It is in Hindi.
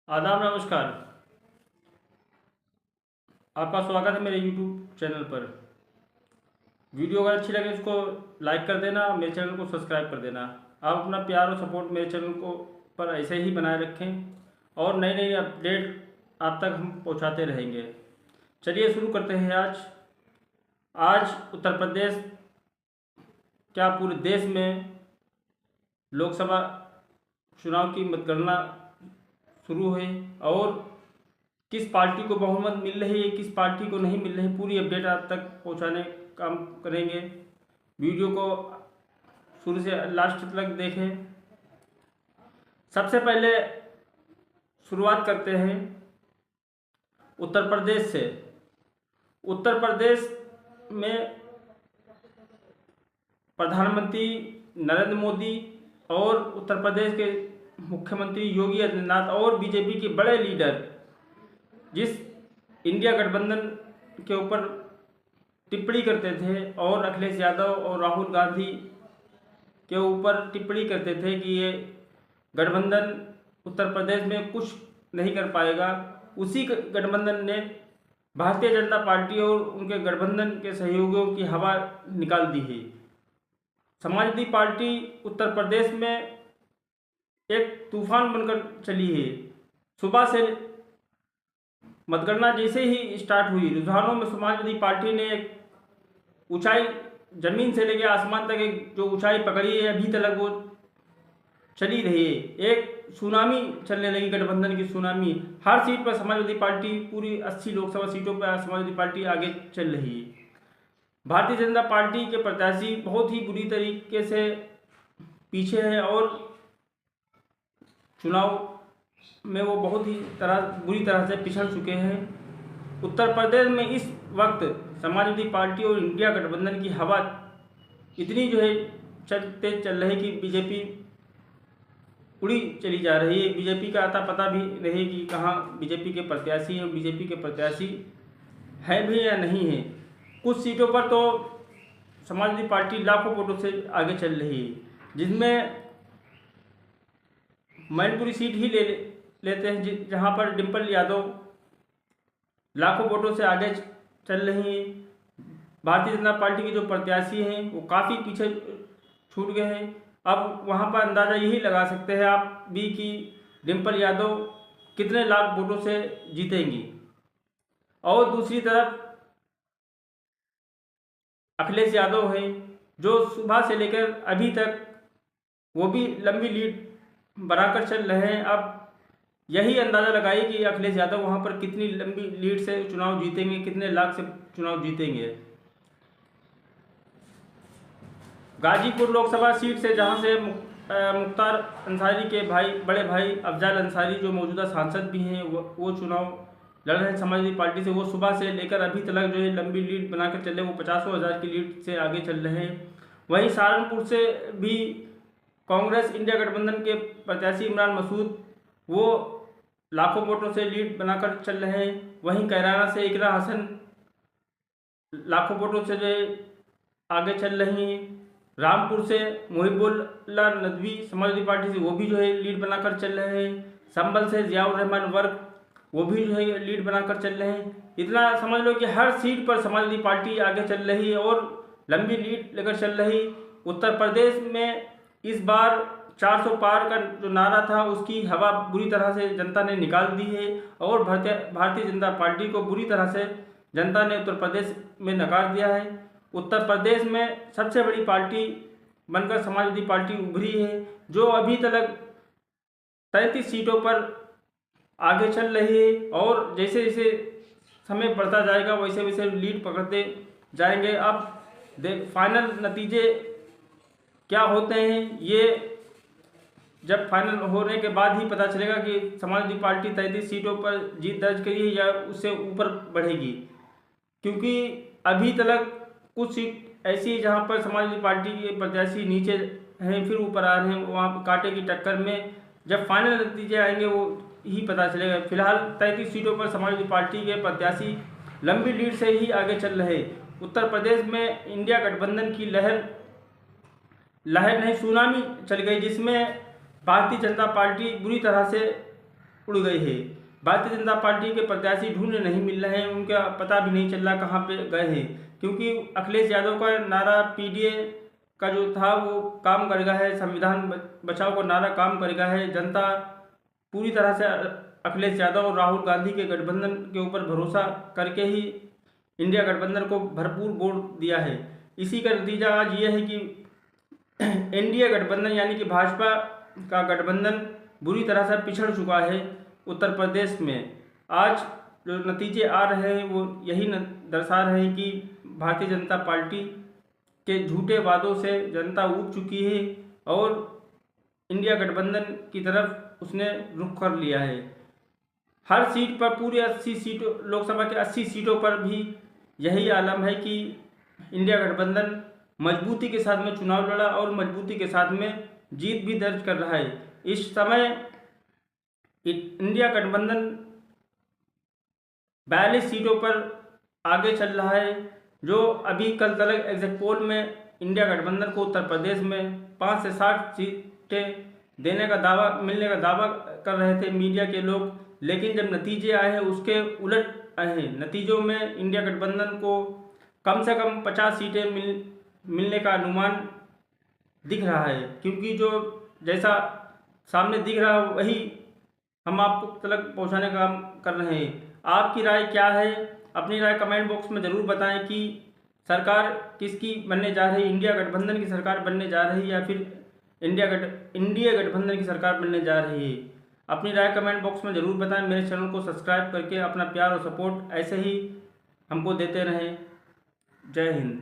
आदाब नमस्कार। आपका स्वागत है मेरे YouTube चैनल पर। वीडियो अगर अच्छी लगे इसको लाइक कर देना, मेरे चैनल को सब्सक्राइब कर देना। आप अपना प्यार और सपोर्ट मेरे चैनल को पर ऐसे ही बनाए रखें और नई नई अपडेट आप तक हम पहुंचाते रहेंगे। चलिए शुरू करते हैं। आज उत्तर प्रदेश क्या पूरे देश में लोकसभा चुनाव की मतगणना शुरू हुई और किस पार्टी को बहुमत मिल रही है, किस पार्टी को नहीं मिल रही, पूरी अपडेट आप तक पहुंचाने का काम करेंगे। वीडियो को शुरू से लास्ट तक देखें। सबसे पहले शुरुआत करते हैं उत्तर प्रदेश से। उत्तर प्रदेश में प्रधानमंत्री नरेंद्र मोदी और उत्तर प्रदेश के मुख्यमंत्री योगी आदित्यनाथ और बीजेपी के बड़े लीडर जिस इंडिया गठबंधन के ऊपर टिप्पणी करते थे और अखिलेश यादव और राहुल गांधी के ऊपर टिप्पणी करते थे कि ये गठबंधन उत्तर प्रदेश में कुछ नहीं कर पाएगा, उसी गठबंधन ने भारतीय जनता पार्टी और उनके गठबंधन के सहयोगियों की हवा निकाल दी है। समाजवादी पार्टी उत्तर प्रदेश में एक तूफान बनकर चली है। सुबह से मतगणना जैसे ही स्टार्ट हुई, रुझानों में समाजवादी पार्टी ने एक ऊंचाई, जमीन से लेकर आसमान तक एक जो ऊंचाई पकड़ी है, अभी तक वो चली रही है। एक सुनामी चलने लगी, गठबंधन की सुनामी। हर सीट पर समाजवादी पार्टी, पूरी 80 लोकसभा सीटों पर समाजवादी पार्टी आगे चल रही है। भारतीय जनता पार्टी के प्रत्याशी बहुत ही बुरी तरीके से पीछे है और चुनाव में वो बहुत ही बुरी तरह से पिछड़ चुके हैं। उत्तर प्रदेश में इस वक्त समाजवादी पार्टी और इंडिया गठबंधन की हवा इतनी तेज चल रही कि बीजेपी उड़ी चली जा रही है। बीजेपी का आता पता भी नहीं कि कहाँ बीजेपी के प्रत्याशी हैं, बीजेपी के प्रत्याशी हैं भी या नहीं है। कुछ सीटों पर तो समाजवादी पार्टी लाखों वोटों से आगे चल रही है, जिसमें मैनपुरी सीट ही लेते हैं जहां पर डिम्पल यादव लाखों वोटों से आगे चल रही हैं। भारतीय जनता पार्टी के जो प्रत्याशी हैं वो काफ़ी पीछे छूट गए हैं। अब वहां पर अंदाज़ा यही लगा सकते हैं आप भी कि डिम्पल यादव कितने लाख वोटों से जीतेंगी। और दूसरी तरफ अखिलेश यादव हैं जो सुबह से लेकर अभी तक वो भी लंबी लीड बनाकर चल रहे हैं। अब यही अंदाज़ा लगाइए कि अखिलेश यादव वहां पर कितनी लंबी लीड से चुनाव जीतेंगे, कितने लाख से चुनाव जीतेंगे। गाजीपुर लोकसभा सीट से जहां से मुख्तार अंसारी के बड़े भाई अफजल अंसारी जो मौजूदा सांसद भी हैं वो चुनाव लड़ रहे हैं समाजवादी पार्टी से। वो सुबह से लेकर अभी तक लंबी लीड बनाकर चल रहे हैं, वो 50,000 की लीड से आगे चल रहे हैं। वहीं सहारनपुर से भी कांग्रेस इंडिया गठबंधन के प्रत्याशी इमरान मसूद वो लाखों वोटों से लीड बनाकर चल रहे हैं। वहीं कैराना से इकरा हसन लाखों वोटों से आगे चल रही हैं। रामपुर से मुहिबुल्लाह नदवी समाजवादी पार्टी से वो भी लीड बनाकर चल रहे हैं। संभल से जियाउर रहमान वर्ग वो भी लीड बनाकर चल रहे हैं। इतना समझ लो कि हर सीट पर समाजवादी पार्टी आगे चल रही है और लंबी लीड लेकर चल रही। उत्तर प्रदेश में इस बार 400 पार का जो नारा था उसकी हवा बुरी तरह से जनता ने निकाल दी है और भारतीय जनता पार्टी को बुरी तरह से जनता ने उत्तर प्रदेश में नकार दिया है। उत्तर प्रदेश में सबसे बड़ी पार्टी बनकर समाजवादी पार्टी उभरी है, जो अभी तक 33 सीटों पर आगे चल रही है और जैसे जैसे समय बढ़ता जाएगा वैसे वैसे लीड पकड़ते जाएंगे। अब फाइनल नतीजे क्या होते हैं ये जब फाइनल होने के बाद ही पता चलेगा कि समाजवादी पार्टी 33 सीटों पर जीत दर्ज करी है या उससे ऊपर बढ़ेगी। क्योंकि अभी तक कुछ सीट ऐसी है जहां पर समाजवादी पार्टी के प्रत्याशी नीचे हैं फिर ऊपर आ रहे हैं। वहाँ कांटे की टक्कर में जब फाइनल नतीजे आएंगे वो ही पता चलेगा। फिलहाल 33 सीटों पर समाजवादी पार्टी के प्रत्याशी लंबी लीड से ही आगे चल रहे। उत्तर प्रदेश में इंडिया गठबंधन की लहर नहीं सुनामी चल गई, जिसमें भारतीय जनता पार्टी बुरी तरह से उड़ गई है। भारतीय जनता पार्टी के प्रत्याशी ढूंढ नहीं मिल रहे हैं, उनका पता भी नहीं चल रहा कहाँ पे गए हैं, क्योंकि अखिलेश यादव का नारा पीडीए का जो था वो काम करेगा है, संविधान बचाओ का नारा काम करेगा है। जनता पूरी तरह से अखिलेश यादव और राहुल गांधी के गठबंधन के ऊपर भरोसा करके ही इंडिया गठबंधन को भरपूर वोट दिया है। इसी का नतीजा आज ये है कि एनडीए गठबंधन यानी कि भाजपा का गठबंधन बुरी तरह से पिछड़ चुका है उत्तर प्रदेश में। आज जो नतीजे आ रहे हैं वो यही दर्शा रहे हैं कि भारतीय जनता पार्टी के झूठे वादों से जनता ऊब चुकी है और इंडिया गठबंधन की तरफ उसने रुख कर लिया है। हर सीट पर पूरे 80 सीटों, लोकसभा के 80 सीटों पर भी यही आलम है कि इंडिया गठबंधन मजबूती के साथ में चुनाव लड़ा और मजबूती के साथ में जीत भी दर्ज कर रहा है। इस समय इंडिया गठबंधन 42 सीटों पर आगे चल रहा है, जो अभी कल तक एग्जिट पोल में इंडिया गठबंधन को उत्तर प्रदेश में 5 से 7 सीटें देने का दावा, मिलने का दावा कर रहे थे मीडिया के लोग, लेकिन जब नतीजे आए हैं उसके उलट आए हैं। नतीजों में इंडिया गठबंधन को कम से कम 50 सीटें मिलने का अनुमान दिख रहा है, क्योंकि जो जैसा सामने दिख रहा है वही हम आपको तक पहुंचाने का काम कर रहे हैं। आपकी राय क्या है? अपनी राय कमेंट बॉक्स में ज़रूर बताएं कि सरकार किसकी बनने जा रही है, इंडिया गठबंधन की सरकार बनने जा रही है या फिर इंडिया गठबंधन की सरकार बनने जा रही है। अपनी राय कमेंट बॉक्स में ज़रूर बताएं। मेरे चैनल को सब्सक्राइब करके अपना प्यार और सपोर्ट ऐसे ही हमको देते रहें। जय हिंद।